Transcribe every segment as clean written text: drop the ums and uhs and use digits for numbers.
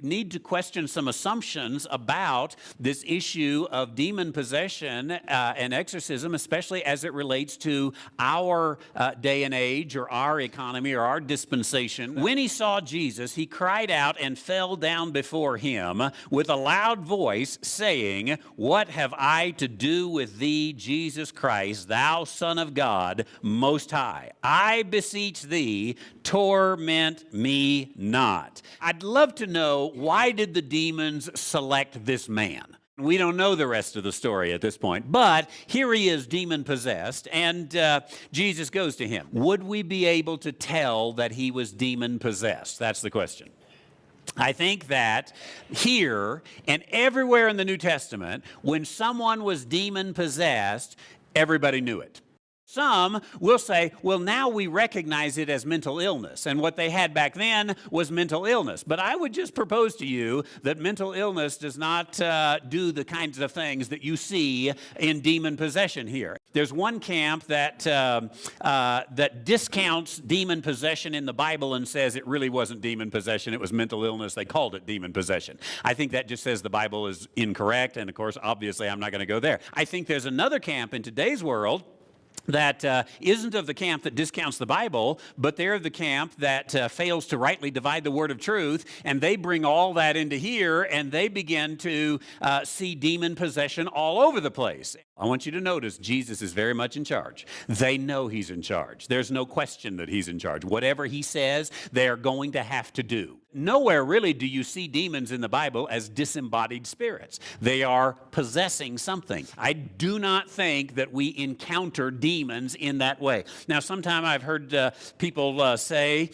need to question some assumptions about this issue of demon possession and exorcism, especially as it relates to our day and age or our economy or our dispensation. When he saw Jesus, he cried out and fell down before him with a loud voice, saying, "What have I to do with thee, Jesus Christ, thou Son of God Most High? I beseech thee, torment me not." I'd love to know, why did the demons select this man? We don't know the rest of the story at this point, but here he is demon-possessed, and Jesus goes to him. Would we be able to tell that he was demon-possessed? That's the question. I think that here and everywhere in the New Testament, when someone was demon-possessed, everybody knew it. Some will say, well, now we recognize it as mental illness, and what they had back then was mental illness. But I would just propose to you that mental illness does not do the kinds of things that you see in demon possession here. There's one camp that discounts demon possession in the Bible and says it really wasn't demon possession, it was mental illness. They called it demon possession. I think that just says the Bible is incorrect, and of course, obviously, I'm not going to go there. I think there's another camp in today's world that isn't of the camp that discounts the Bible, but they're of the camp that fails to rightly divide the word of truth, and they bring all that into here, and they begin to see demon possession all over the place. I want you to notice Jesus is very much in charge. They know he's in charge. There's no question that he's in charge. Whatever he says, they are going to have to do. Nowhere really do you see demons in the Bible as disembodied spirits. They are possessing something. I do not think that we encounter demons in that way. Now, sometimes I've heard people say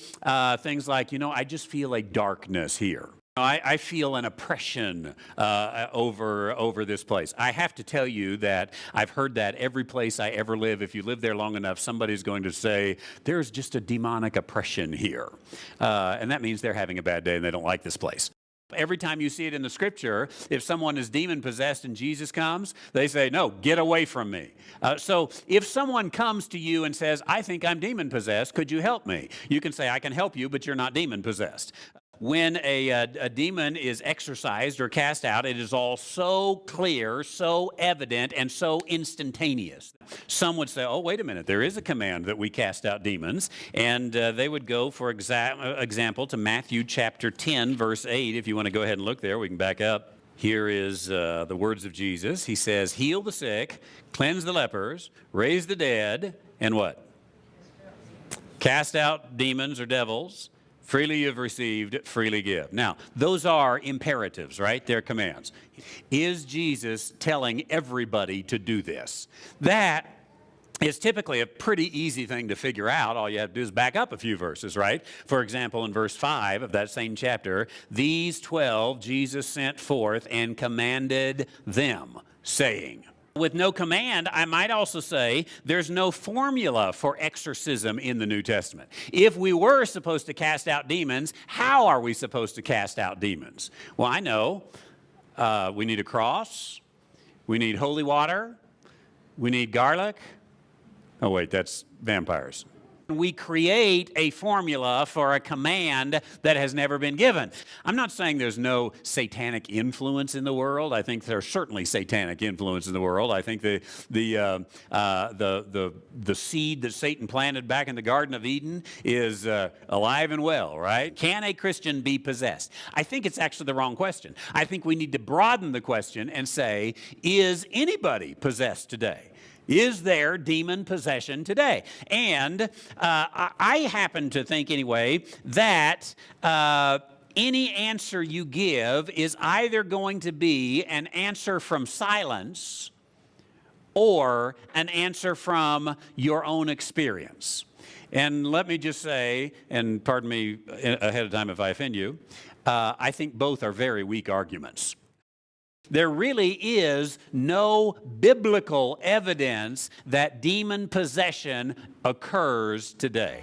things like, I just feel a darkness here. I feel an oppression over this place. I have to tell you that I've heard that every place I ever live. If you live there long enough, somebody's going to say, there's just a demonic oppression here. And that means they're having a bad day and they don't like this place. Every time you see it in the scripture, if someone is demon-possessed and Jesus comes, they say, no, get away from me. So if someone comes to you and says, I think I'm demon-possessed, could you help me? You can say, I can help you, but you're not demon-possessed. When a demon is exorcised or cast out, it is all so clear, so evident, and so instantaneous. Some would say, oh, wait a minute, there is a command that we cast out demons. And they would go, for example, to Matthew chapter 10, verse 8. If you want to go ahead and look there, we can back up. Here is the words of Jesus. He says, heal the sick, cleanse the lepers, raise the dead, and what? Cast out demons or devils. Freely you've received, freely give. Now, those are imperatives, right? They're commands. Is Jesus telling everybody to do this? That is typically a pretty easy thing to figure out. All you have to do is back up a few verses, right? For example, in verse 5 of that same chapter, these 12 Jesus sent forth and commanded them, saying. With no command, I might also say there's no formula for exorcism in the New Testament. If we were supposed to cast out demons, how are we supposed to cast out demons? Well, I know we need a cross, we need holy water, we need garlic. Oh, wait, that's vampires. We create a formula for a command that has never been given. I'm not saying there's no satanic influence in the world. I think there's certainly satanic influence in the world. I think the seed that Satan planted back in the Garden of Eden is alive and well, right? Can a Christian be possessed? I think it's actually the wrong question. I think we need to broaden the question and say, is anybody possessed today? Is there demon possession today? And I happen to think, anyway, that any answer you give is either going to be an answer from silence or an answer from your own experience. And let me just say, and pardon me ahead of time if I offend you, I think both are very weak arguments. There really is no biblical evidence that demon possession occurs today.